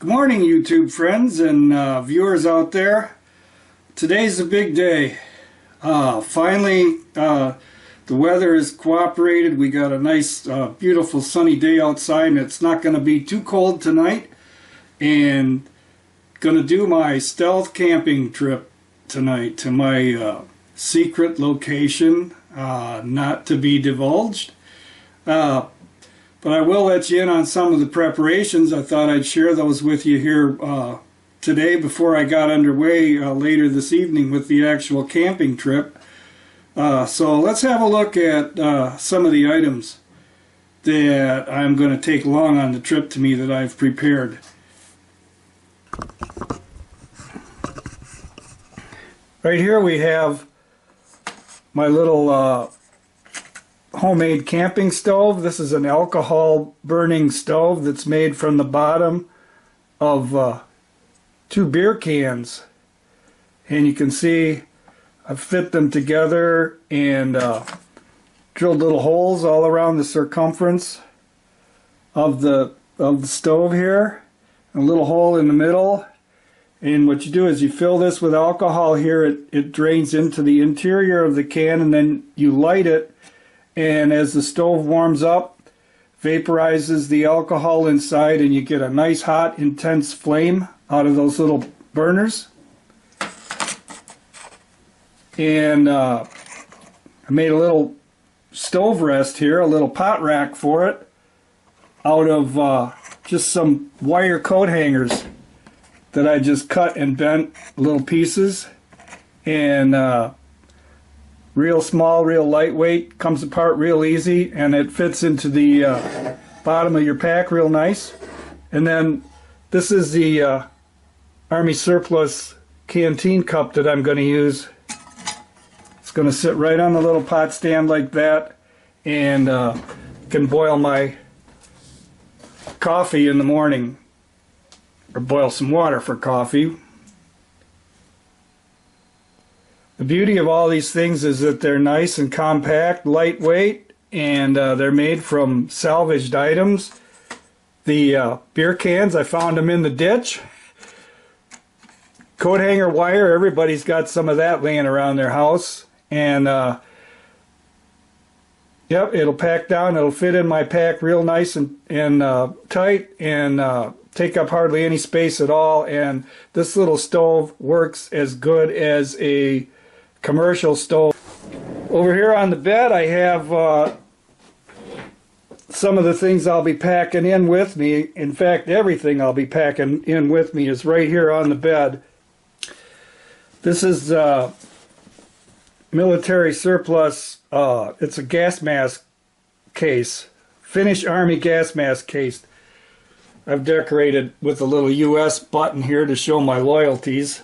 Good morning, YouTube friends and viewers out there. Today's a big day. Finally, the weather has cooperated. We got a nice, beautiful sunny day outside, and it's not going to be too cold tonight. And going to do my stealth camping trip tonight to my secret location, not to be divulged. But I will let you in on some of the preparations. I thought I'd share those with you here today before I got underway later this evening with the actual camping trip. So let's have a look at some of the items that I'm going to take along on the trip to me that I've prepared. Right here we have my little homemade camping stove. This is an alcohol burning stove that's made from the bottom of 2 beer cans, and you can see I've fit them together and drilled little holes all around the circumference of the stove here, a little hole in the middle. And what you do is you fill this with alcohol here. It drains into the interior of the can, and then you light it. And as the stove warms up, vaporizes the alcohol inside, and you get a nice hot intense flame out of those little burners. And I made a little stove rest here, a little pot rack for it, out of just some wire coat hangers that I just cut and bent little pieces. And real small, real lightweight, comes apart real easy, and it fits into the bottom of your pack real nice. And then this is the Army surplus canteen cup that I'm going to use. It's going to sit right on the little pot stand like that, and can boil my coffee in the morning, or boil some water for coffee. The beauty of all these things is that they're nice and compact, lightweight, and they're made from salvaged items. The beer cans, I found them in the ditch. Coat hanger wire, everybody's got some of that laying around their house. And yep, it'll pack down, it'll fit in my pack real nice and tight, and take up hardly any space at all. And this little stove works as good as a commercial stove. Over here on the bed I have some of the things I'll be packing in with me. In fact, everything I'll be packing in with me is right here on the bed. This is military surplus. It's a gas mask case, Finnish Army gas mask case. I've decorated with a little US button here to show my loyalties.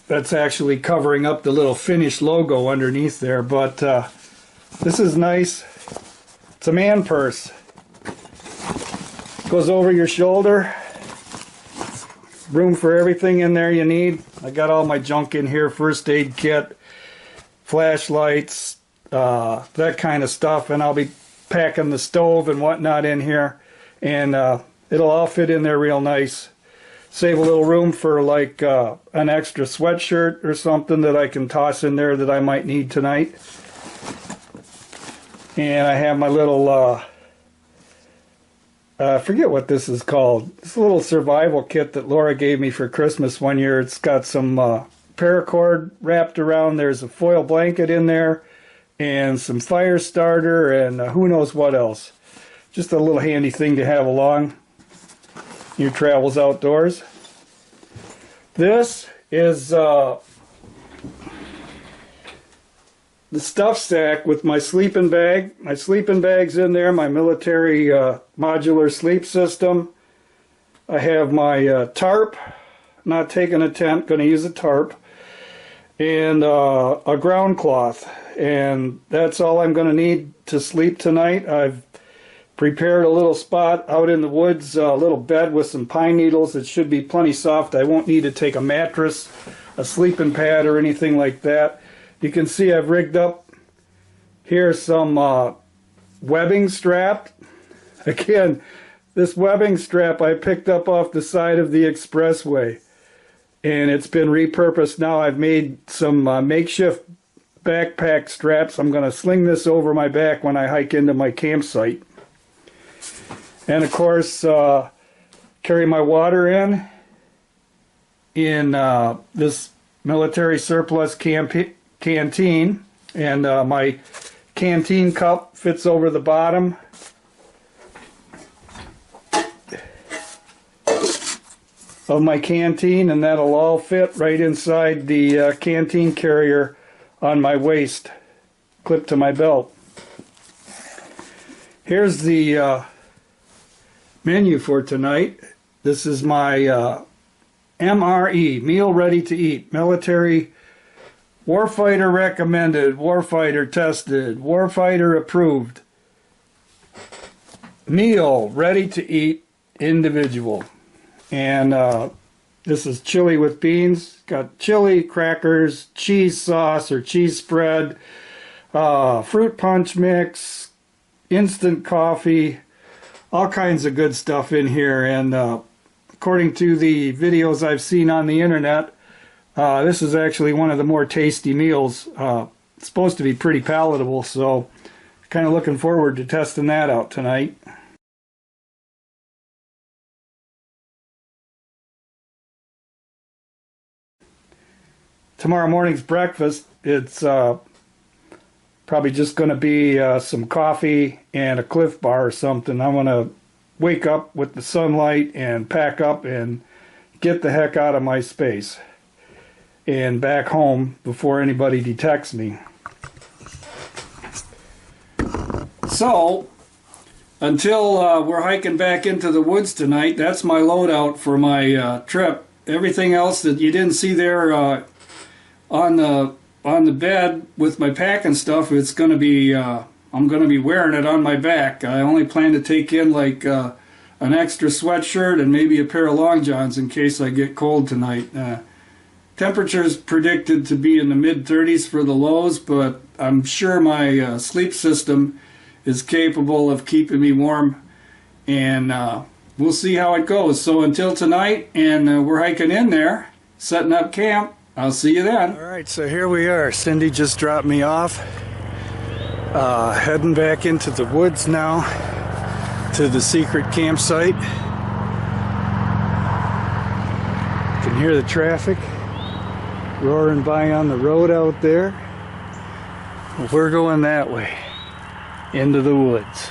That's actually covering up the little Finnish logo underneath there, but this is nice. It's a man purse. Goes over your shoulder. Room for everything in there you need. I got all my junk in here, first aid kit, flashlights, that kind of stuff, and I'll be packing the stove and whatnot in here, and it'll all fit in there real nice. Save a little room for like an extra sweatshirt or something that I can toss in there that I might need tonight. And I have my little, I forget what this is called. This little survival kit that Laura gave me for Christmas one year. It's got some paracord wrapped around. There's a foil blanket in there and some fire starter and who knows what else. Just a little handy thing to have along your travels outdoors. This is the stuff sack with my sleeping bag. My sleeping bag's in there, my military modular sleep system. I have my tarp, not taking a tent, going to use a tarp, and a ground cloth. And that's all I'm going to need to sleep tonight. I've prepared a little spot out in the woods, a little bed with some pine needles. It should be plenty soft. I won't need to take a mattress, a sleeping pad, or anything like that. You can see I've rigged up here some webbing strapped. Again, this webbing strap I picked up off the side of the expressway, and it's been repurposed now. I've made some makeshift backpack straps. I'm going to sling this over my back when I hike into my campsite. And of course, carry my water in this military surplus canteen, and my canteen cup fits over the bottom of my canteen, and that'll all fit right inside the canteen carrier on my waist, clipped to my belt. Here's the menu for tonight. This is my MRE, Meal Ready to Eat, Military Warfighter Recommended, Warfighter Tested, Warfighter Approved, Meal Ready to Eat Individual. And this is chili with beans. Got chili, crackers, cheese sauce or cheese spread, fruit punch mix, instant coffee, all kinds of good stuff in here. And according to the videos I've seen on the internet, this is actually one of the more tasty meals. It's supposed to be pretty palatable, so kind of looking forward to testing that out tonight. Tomorrow morning's breakfast, it's probably just going to be some coffee and a Cliff Bar or something. I want to wake up with the sunlight and pack up and get the heck out of my space and back home before anybody detects me. So, until we're hiking back into the woods tonight, that's my loadout for my trip. Everything else that you didn't see there on the bed with my packing stuff, it's going to be I'm going to be wearing it on my back. I only plan to take in like an extra sweatshirt and maybe a pair of long johns in case I get cold tonight. Temperatures predicted to be in the mid-30s for the lows, but I'm sure my sleep system is capable of keeping me warm, and we'll see how it goes. So until tonight, and we're hiking in there, setting up camp. I'll see you then. All right, so here we are. Cindy just dropped me off. Heading back into the woods now to the secret campsite. You can hear the traffic roaring by on the road out there. We're going that way, into the woods.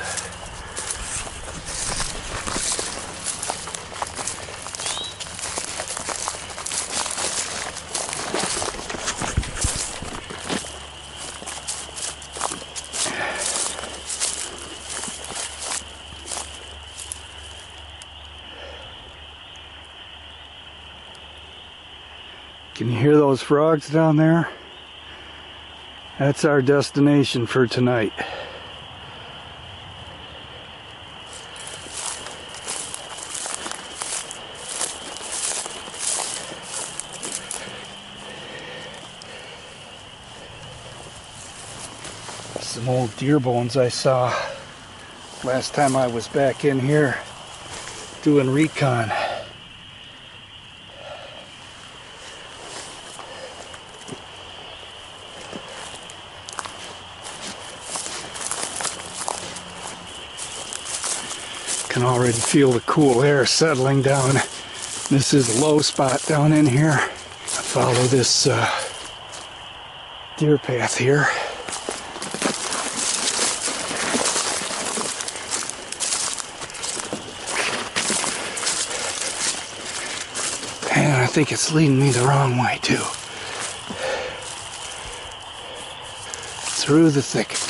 Can you hear those frogs down there? That's our destination for tonight. Some old deer bones I saw last time I was back in here doing recon. Can already feel the cool air settling down. This is a low spot down in here. I follow this deer path here. And I think it's leading me the wrong way too. Through the thicket.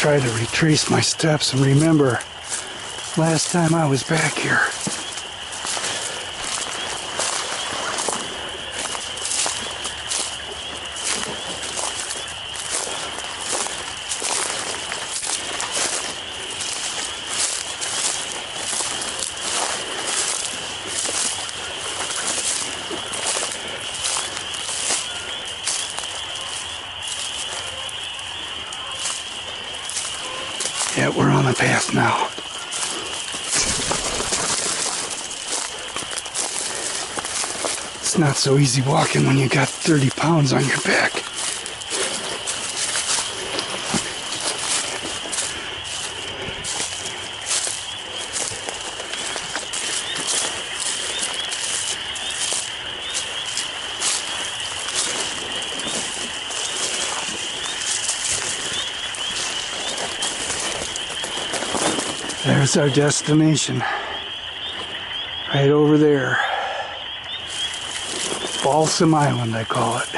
try to retrace my steps and remember last time I was back here. Yeah, we're on the path now. It's not so easy walking when you got 30 pounds on your back. There's our destination. Right over there. Balsam Island, I call it.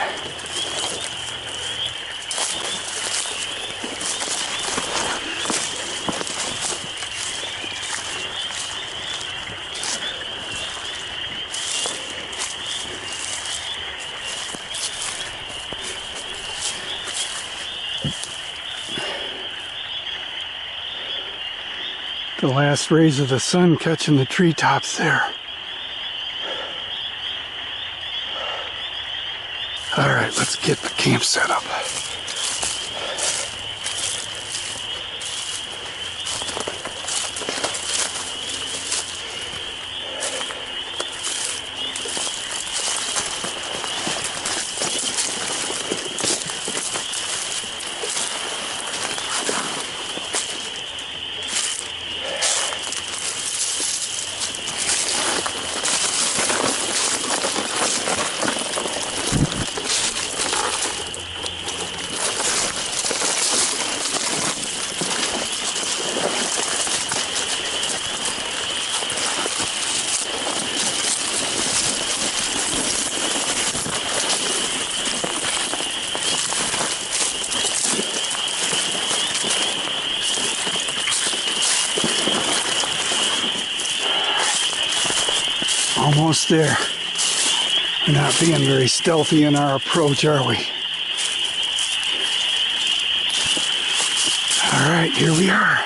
The last rays of the sun catching the treetops there. All right, let's get the camp set up. Almost there. We're not being very stealthy in our approach, are we? All right, here we are.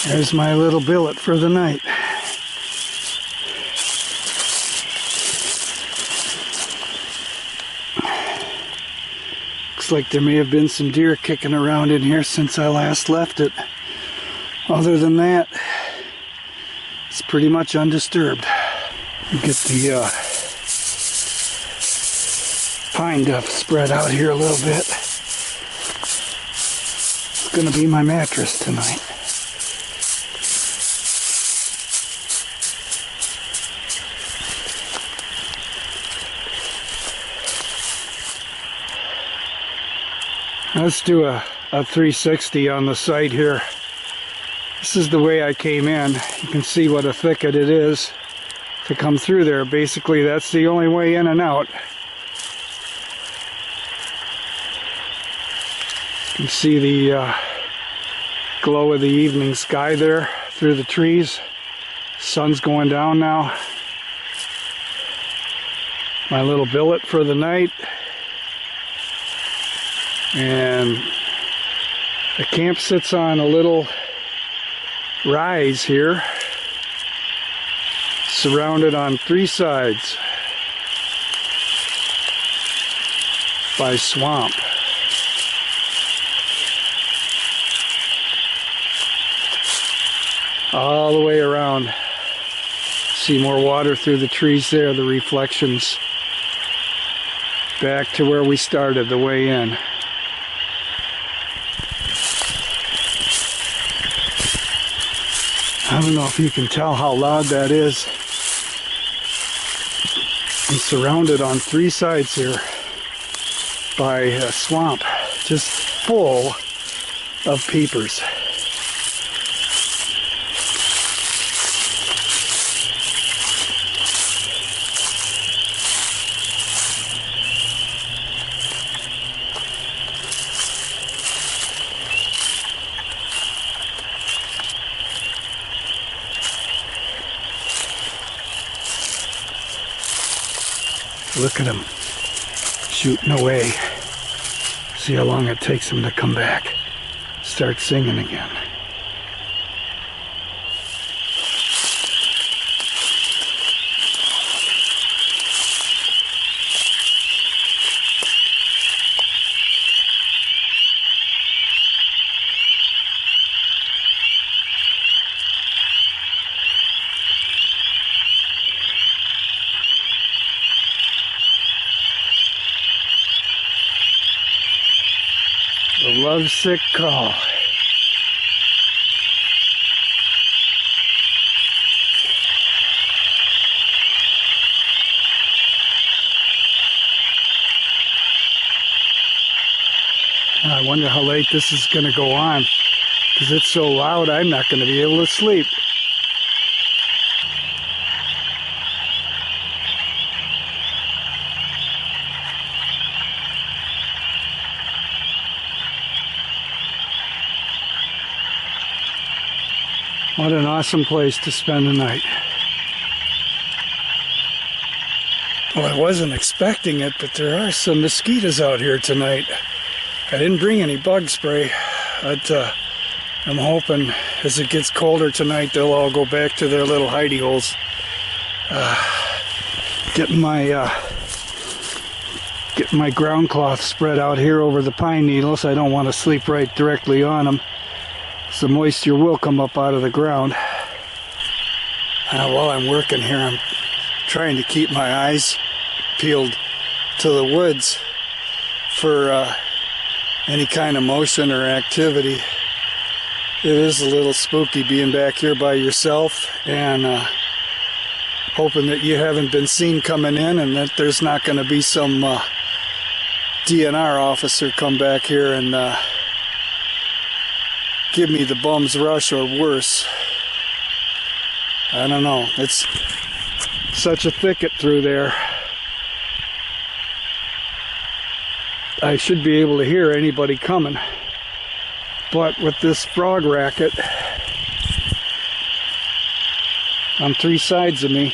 There's my little billet for the night. Looks like there may have been some deer kicking around in here since I last left it. Other than that, it's pretty much undisturbed. Get the pine duff spread out here a little bit. It's going to be my mattress tonight. Let's do a 360 on the site here. This is the way I came in. You can see what a thicket it is to come through there. Basically, that's the only way in and out. You can see the glow of the evening sky there through the trees. Sun's going down now. My little billet for the night. And the camp sits on a little rise here, surrounded on three sides by swamp. All the way around. See more water through the trees there, the reflections. Back to where we started, the way in. I don't know if you can tell how loud that is. I'm surrounded on three sides here by a swamp, just full of peepers. Look at them shooting away. See how long it takes them to come back. Start singing again. The lovesick call. I wonder how late this is going to go on, because it's so loud I'm not going to be able to sleep. What an awesome place to spend the night. Well, I wasn't expecting it, but there are some mosquitoes out here tonight. I didn't bring any bug spray, but I'm hoping as it gets colder tonight they'll all go back to their little hidey holes. Getting my ground cloth spread out here over the pine needles. I don't want to sleep right directly on them. The moisture will come up out of the ground. While I'm working here, I'm trying to keep my eyes peeled to the woods for any kind of motion or activity. It is a little spooky being back here by yourself, and hoping that you haven't been seen coming in and that there's not going to be some DNR officer come back here and give me the bum's rush or worse. I don't know. It's such a thicket through there. I should be able to hear anybody coming. But with this frog racket on three sides of me,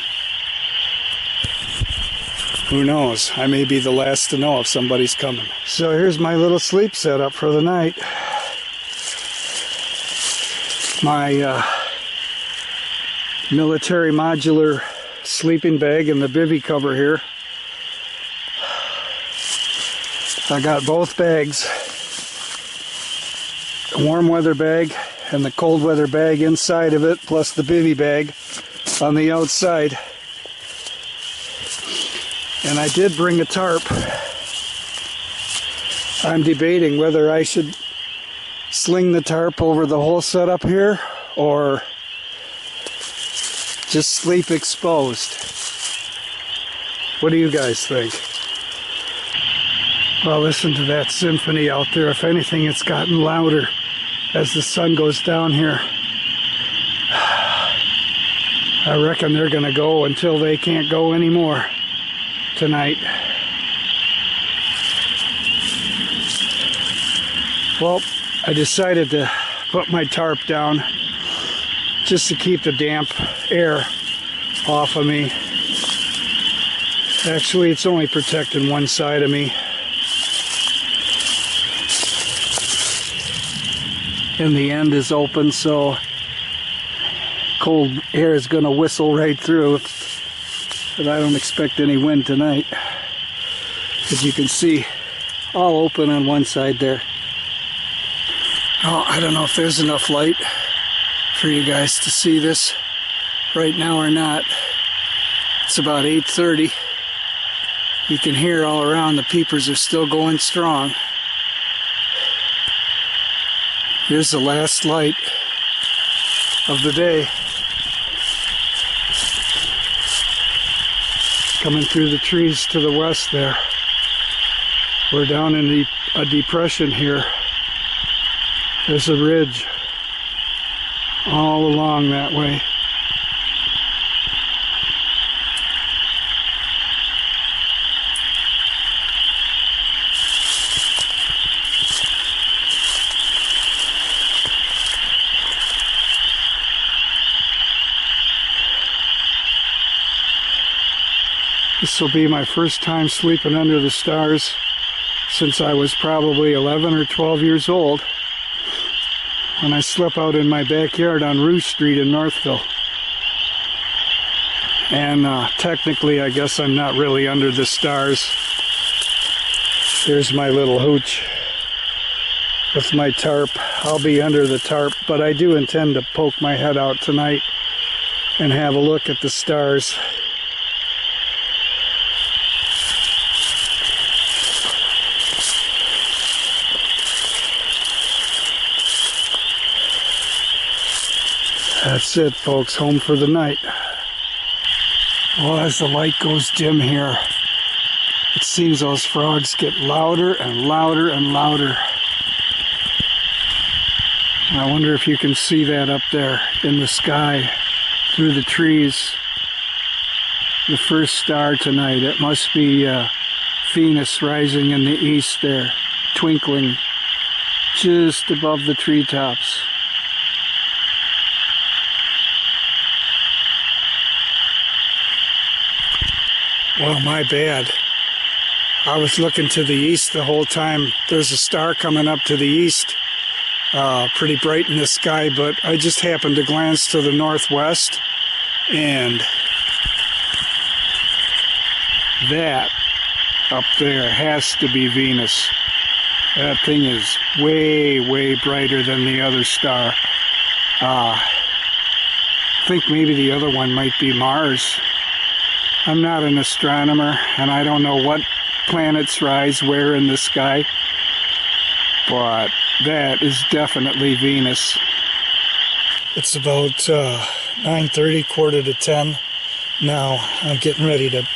who knows? I may be the last to know if somebody's coming. So here's my little sleep setup for the night. My military modular sleeping bag and the bivy cover here. I got both bags, a warm weather bag and the cold weather bag inside of it, plus the bivy bag on the outside. And I did bring a tarp. I'm debating whether I should sling the tarp over the whole setup here or just sleep exposed. What do you guys think? Well, listen to that symphony out there. If anything, it's gotten louder as the sun goes down here. I reckon they're going to go until they can't go anymore tonight. Well, I decided to put my tarp down just to keep the damp air off of me. Actually, it's only protecting one side of me. And the end is open, so cold air is going to whistle right through. But I don't expect any wind tonight. As you can see, all open on one side there. Oh, I don't know if there's enough light for you guys to see this right now or not. It's about 8:30. You can hear all around the peepers are still going strong. Here's the last light of the day. Coming through the trees to the west there. We're down in a depression here. There's a ridge all along that way. This will be my first time sleeping under the stars since I was probably 11 or 12 years old, when I slept out in my backyard on Rouge Street in Northville. And technically, I guess I'm not really under the stars. Here's my little hooch with my tarp. I'll be under the tarp, but I do intend to poke my head out tonight and have a look at the stars. That's it, folks. Home for the night. Well, as the light goes dim here, it seems those frogs get louder and louder and louder. I wonder if you can see that up there in the sky through the trees. The first star tonight. It must be Venus rising in the east there, twinkling just above the treetops. Well, my bad. I was looking to the east the whole time. There's a star coming up to the east. Pretty bright in the sky, but I just happened to glance to the northwest, and that up there has to be Venus. That thing is way, way brighter than the other star. I think maybe the other one might be Mars. I'm not an astronomer, and I don't know what planets rise where in the sky, but that is definitely Venus. It's about 9:30, quarter to 10 now. I'm getting ready to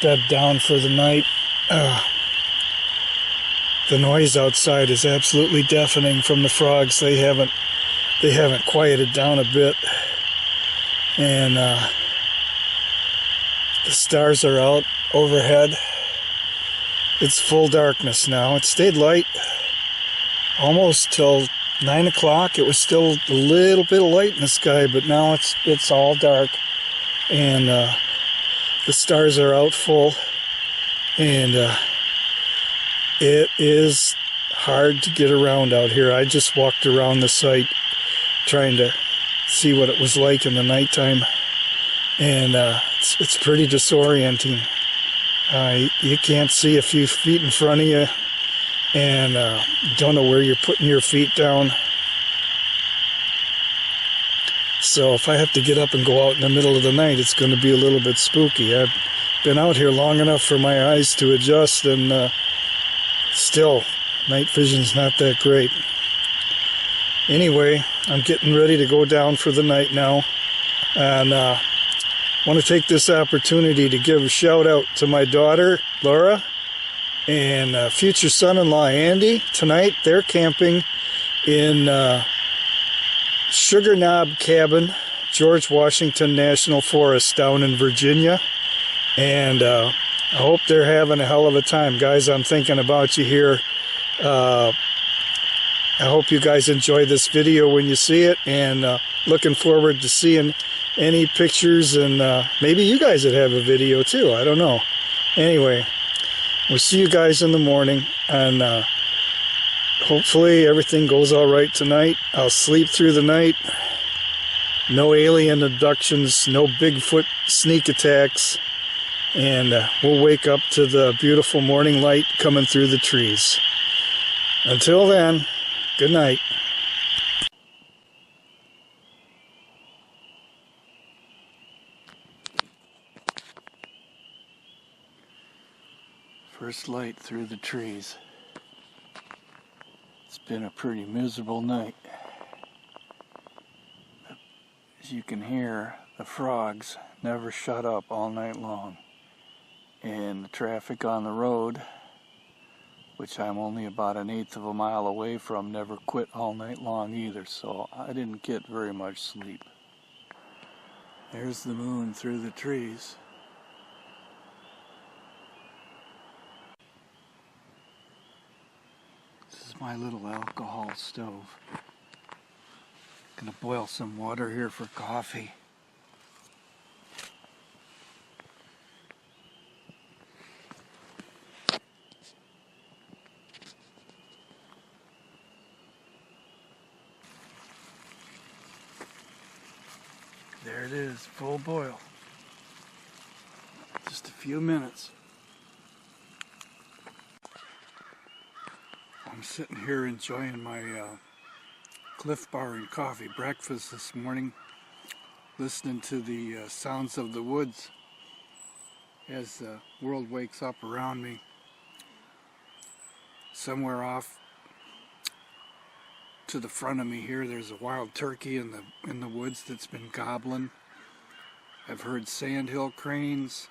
bed down for the night. The noise outside is absolutely deafening from the frogs. They haven't quieted down a bit, and the stars are out overhead. It's full darkness now. It stayed light almost till 9 o'clock. It was still a little bit of light in the sky, but now it's all dark, and the stars are out full, and it is hard to get around out here. I just walked around the site trying to see what it was like in the nighttime, and it's pretty disorienting. You can't see a few feet in front of you, and don't know where you're putting your feet down. So if I have to get up and go out in the middle of the night, it's going to be a little bit spooky. I've been out here long enough for my eyes to adjust, and still, night vision's not that great. Anyway, I'm getting ready to go down for the night now, and want to take this opportunity to give a shout out to my daughter, Laura, and future son-in-law, Andy. Tonight, they're camping in Sugar Knob Cabin, George Washington National Forest down in Virginia. And I hope they're having a hell of a time. Guys, I'm thinking about you here. I hope you guys enjoy this video when you see it, and looking forward to seeing any pictures, and maybe you guys would have a video too. I don't know. Anyway, we'll see you guys in the morning, and hopefully everything goes all right tonight. I'll sleep through the night. No alien abductions, no Bigfoot sneak attacks, and we'll wake up to the beautiful morning light coming through the trees. Until then, good night. First light through the trees. It's been a pretty miserable night. As you can hear, the frogs never shut up all night long. And the traffic on the road, which I'm only about 1/8 of a mile away from, never quit all night long either, so I didn't get very much sleep. There's the moon through the trees. This is my little alcohol stove. Gonna boil some water here for coffee. There it is, full boil. Just a few minutes. I'm sitting here enjoying my Cliff Bar and coffee breakfast this morning, listening to the sounds of the woods as the world wakes up around me. Somewhere off to the front of me here, there's a wild turkey in the woods that's been gobbling. I've heard sandhill cranes,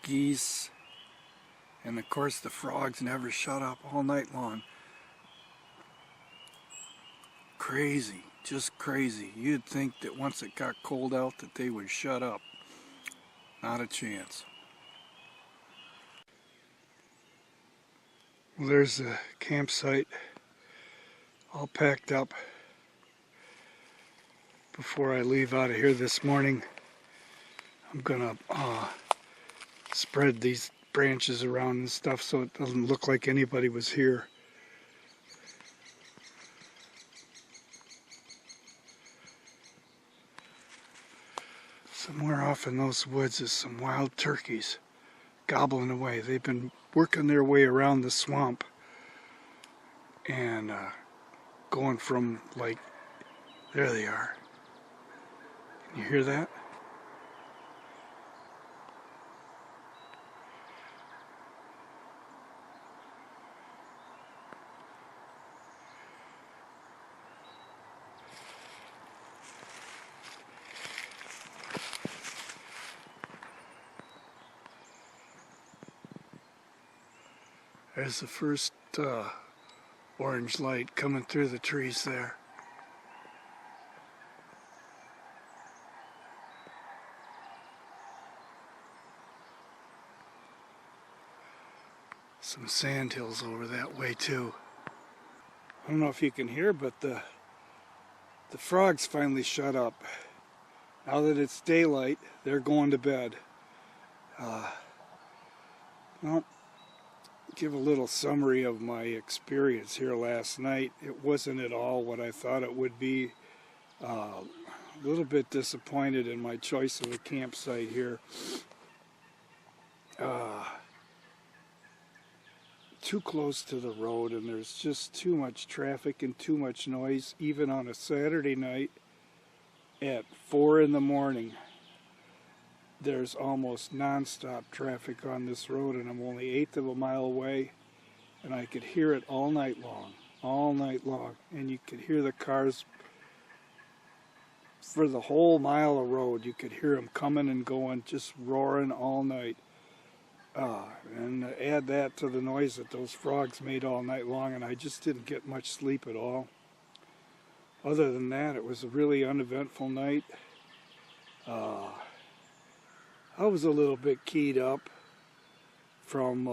geese, and of course the frogs never shut up all night long. Crazy, just crazy. You'd think that once it got cold out that they would shut up. Not a chance. Well, there's the campsite all packed up. Before I leave out of here this morning, I'm gonna spread these branches around and stuff so it doesn't look like anybody was here. Somewhere off in those woods is some wild turkeys gobbling away. They've been working their way around the swamp and going from, like, there they are. Can you hear that? There's the first orange light coming through the trees there. Some sandhills over that way too. I don't know if you can hear, but the frogs finally shut up. Now that it's daylight, they're going to bed. Well, give a little summary of my experience here last night. It wasn't at all what I thought it would be. A little bit disappointed in my choice of a campsite here. Too close to the road, and there's just too much traffic and too much noise, even on a Saturday night at 4 in the morning. There's almost non-stop traffic on this road, and I'm only 1/8 of a mile away, and I could hear it all night long, and you could hear the cars for the whole mile of road. You could hear them coming and going, just roaring all night. And add that to the noise that those frogs made all night long, and I just didn't get much sleep at all. Other than that, it was a really uneventful night. I was a little bit keyed up from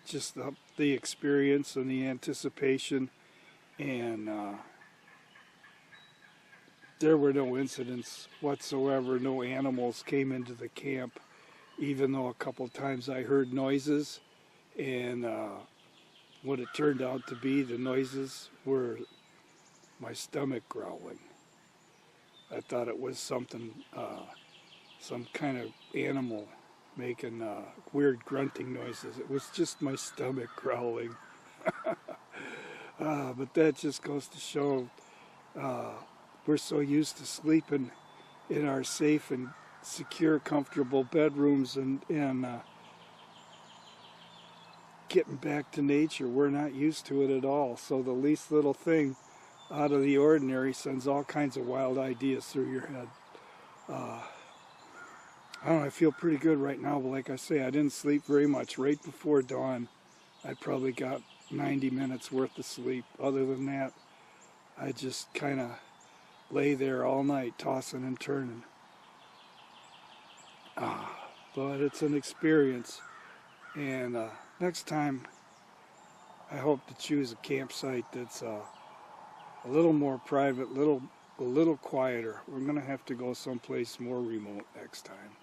just the experience and the anticipation, and there were no incidents whatsoever. No animals came into the camp, even though a couple times I heard noises, and what it turned out to be, the noises were my stomach growling. I thought it was something, some kind of animal making weird grunting noises. It was just my stomach growling. But that just goes to show we're so used to sleeping in our safe and secure, comfortable bedrooms, and getting back to nature, we're not used to it at all. So the least little thing out of the ordinary sends all kinds of wild ideas through your head. I don't know, I feel pretty good right now, but like I say, I didn't sleep very much. Right before dawn, I probably got 90 minutes worth of sleep. Other than that, I just kind of lay there all night, tossing and turning. But it's an experience, and next time I hope to choose a campsite that's a little more private, a little quieter. We're going to have to go someplace more remote next time.